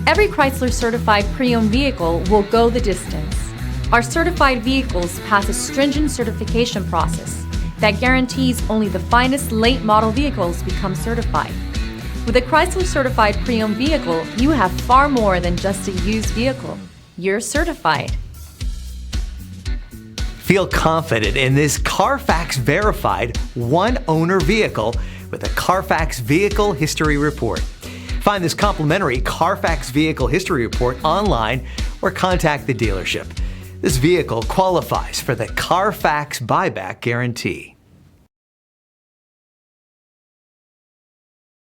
Every Chrysler certified pre-owned vehicle will go the distance. Our certified vehicles pass a stringent certification process that guarantees only the finest late model vehicles become certified. With a Chrysler certified pre-owned vehicle, you have far more than just a used vehicle. You're certified. Feel confident in this CARFAX verified one-owner vehicle with a CARFAX Vehicle History Report. Find this complimentary CARFAX Vehicle History Report online or contact the dealership. This vehicle qualifies for the CARFAX buyback guarantee.